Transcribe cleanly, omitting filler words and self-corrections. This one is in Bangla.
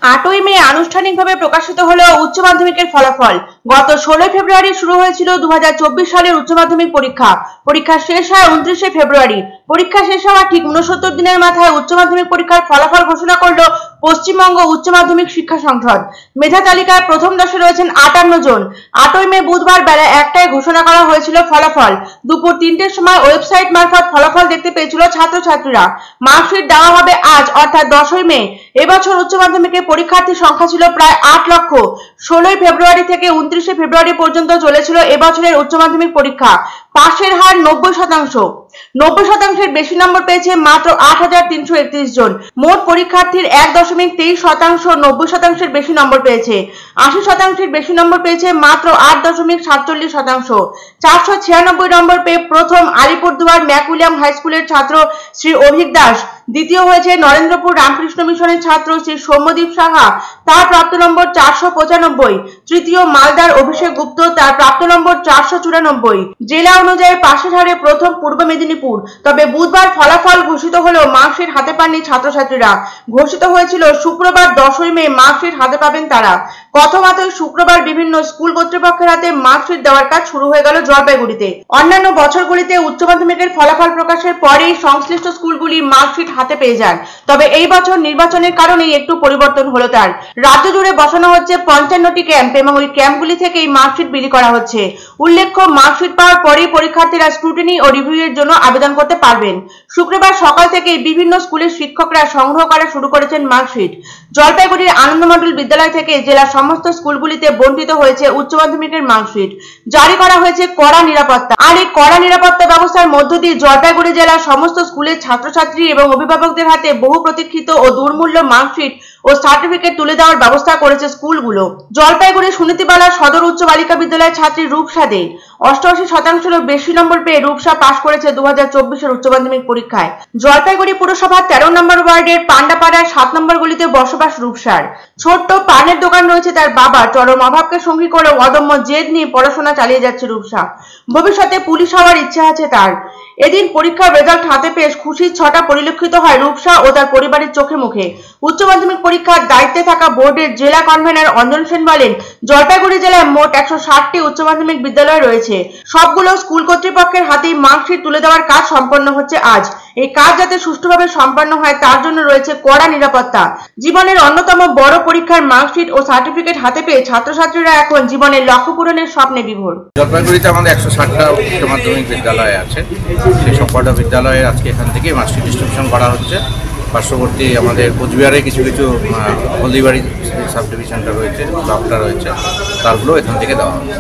8ই মে আনুষ্ঠানিকভাবে প্রকাশিত হলো উচ্চ মাধ্যমিকের ফলাফল। গত 16 ফেব্রুয়ারি শুরু হয়েছিল 2024 সালের উচ্চ মাধ্যমিক পরীক্ষা। পরীক্ষা শেষ হয় 29শে ফেব্রুয়ারি। পরীক্ষা শেষ হওয়ার ঠিক 69 দিনের মাথায় উচ্চ মাধ্যমিক পরীক্ষার ফলাফল ঘোষণা করল পশ্চিমবঙ্গ উচ্চ মাধ্যমিক শিক্ষা সংসদ। মেধা তালিকায় প্রথম 10-এ রয়েছেন 58 জন। 8ই মে বুধবার বেলা 1টায় ঘোষণা করা হয়েছিল ফলাফল। দুপুর 3টের সময় ওয়েবসাইট মারফত ফলাফল দেখতে পেয়েছিল ছাত্রছাত্রীরা। মার্কশিট দেওয়া হবে আজ অর্থাৎ 10ই মে। এবছর উচ্চ মাধ্যমিকের পরীক্ষার্থীর সংখ্যা ছিল প্রায় 8 লক্ষ। 16 ফেব্রুয়ারি থেকে 29শে ফেব্রুয়ারি পর্যন্ত চলেছিল এবছরের উচ্চ মাধ্যমিক পরীক্ষা। পাশের হার 90%। 90%-এর বেশি নম্বর পেয়েছে মাত্র 8,331 জন। মোট পরীক্ষার্থীর 1.23%। 90%-এর বেশি নম্বর পেয়েছে। 80%-এর বেশি নম্বর পেয়েছে মাত্র 8.47%। 496 নম্বর পেয়ে প্রথম আলিপুরদুয়ার ম্যাকুলিয়াম হাই স্কুলের ছাত্র শ্রী অভিক দাস। দ্বিতীয় হয়েছে নরেন্দ্রপুর রামকৃষ্ণ মিশনের ছাত্র শ্রী সৌম্যদীপ সাহা, তার প্রাপ্ত নম্বর 495। তৃতীয় মালদার অভিষেক গুপ্ত, তার প্রাপ্ত নম্বর 494। জেলা অনুযায়ী পাশের হারে প্রথম পূর্ব মেদিনীপুর। তবে বুধবার ফলাফল ঘোষিত হলেও মার্কশিট হাতে পাননি ছাত্রছাত্রীরা। ঘোষিত হয়েছিল শুক্রবার 10ই মে মার্কশিট হাতে পাবেন তারা। কথমতই শুক্রবার বিভিন্ন স্কুল কর্তৃপক্ষের হাতে মার্কশিট দেওয়ার কাজ শুরু হয়ে গেল জলপাইগুড়িতে। অন্যান্য বছরগুলিতে উচ্চ মাধ্যমিকের ফলাফল প্রকাশের পরেই সংশ্লিষ্ট স্কুলগুলি মার্কশিট হাতে পেয়ে যান। তবে এই বছর নির্বাচনের কারণেই একটু পরিবর্তন হলো তার। রাজ্য জুড়ে বসানো হচ্ছে 55টি ক্যাম্প এবং ওই ক্যাম্পগুলি থেকেই মার্কশিট বিলি করা হচ্ছে। উল্লেখ্য, মার্কশিট পাওয়ার পরেই পরীক্ষার্থীরা স্ক্রুটিনি ও রিভিউয়ের জন্য আবেদন করতে পারবেন। শুক্রবার সকাল থেকেই বিভিন্ন স্কুলের শিক্ষকরা সংগ্রহ করা শুরু করেছেন মার্কশিট। জলপাইগুড়ির আনন্দ মণ্ডল বিদ্যালয় থেকে জেলার সমস্ত স্কুলগুলিতে বণ্টিত হয়েছে উচ্চ মাধ্যমিকের মার্কশিট। জারি করা হয়েছে কড়া নিরাপত্তা। আর এই কড়া নিরাপত্তা ব্যবস্থার মধ্য দিয়ে জলপাইগুড়ি জেলার সমস্ত স্কুলের ছাত্রছাত্রী এবং অভিভাবকদের হাতে বহু প্রতীক্ষিত ও দুর্মূল্য মার্কশিট ও সার্টিফিকেট তুলে দেওয়ার ব্যবস্থা করেছে স্কুলগুলো। জলপাইগুড়ি সুনীতিবালা সদর উচ্চ বালিকা বিদ্যালয়ের ছাত্রী রূপসা দে 88%-এরও বেশি নম্বর পেয়ে রূপসা পাশ করেছে 2024-এর উচ্চ মাধ্যমিক পরীক্ষায়। জলপাইগুড়ি পুরসভার 13 নম্বর ওয়ার্ডের পান্ডাপাড়ার 7 নম্বর গলিতে বসবাস রূপসার। ছোট্ট পানের দোকান রয়েছে তার বাবার। চরম অভাবকে সঙ্গী করে অদম্য জেদ নিয়ে পড়াশোনা চালিয়ে যাচ্ছে রূপসা। ভবিষ্যতে পুলিশ হওয়ার ইচ্ছা আছে তার। এদিন পরীক্ষার রেজাল্ট হাতে পেয়ে খুশির ছটা পরিলক্ষিত হয় রূপসা ও তার পরিবারের চোখে মুখে। উচ্চ মাধ্যমিক পরীক্ষার দায়িত্বে থাকা বোর্ডের জেলা কনভেনর অঞ্জন সেন বলেন, জলপাইগুড়ি জেলায় মোট 160টি উচ্চ মাধ্যমিক বিদ্যালয় রয়েছে। সবগুলো স্কুল কর্তৃপক্ষের হাতেই মার্কশিট তুলে দেওয়ার কাজ সম্পন্ন হচ্ছে আজ। এই কাজ যাতে সুষ্ঠুভাবে সম্পন্ন হয় তার জন্য রয়েছে কড়া নিরাপত্তা। জীবনের অন্যতম বড় পরীক্ষার মার্কশিট ও সার্টিফিকেট হাতে পেয়ে ছাত্রছাত্রীরা এখন জীবনের লক্ষ্য পূরণের স্বপ্নে বিভোর। জলপাইগুড়িতে আমাদের 160টা উচ্চ মাধ্যমিক বিদ্যালয় আছে। সেই সবকটা বিদ্যালয়ে আজকে এখান থেকে মার্কশিট ডিস্ট্রিবিউশন করা হচ্ছে। পার্শ্ববর্তী আমাদের কোচবিহারে কিছু কিছু হলদিবাড়ি সাব ডিভিশনটা রয়েছে, ব্লকটা রয়েছে, তারগুলো এখান থেকে দেওয়া হবে।